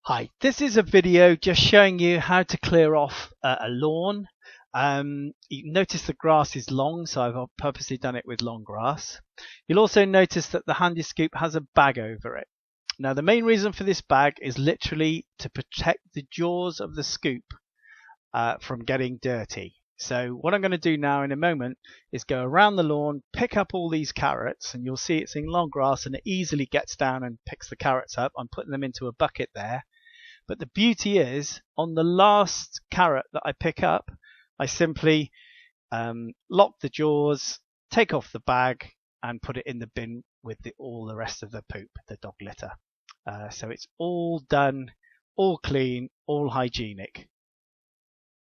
Hi, this is a video just showing you how to clear off a lawn. You notice the grass is long, so I've purposely done it with long grass. You'll also notice that the Handiscoop has a bag over it. Now the main reason for this bag is literally to protect the jaws of the scoop from getting dirty. So what I'm going to do now in a moment is go around the lawn, pick up all these carrots, and you'll see it's in long grass and it easily gets down and picks the carrots up. I'm putting them into a bucket there. But the beauty is, on the last carrot that I pick up, I simply lock the jaws, take off the bag, and put it in the bin with all the rest of the poop, the dog litter. So it's all done, all clean, all hygienic.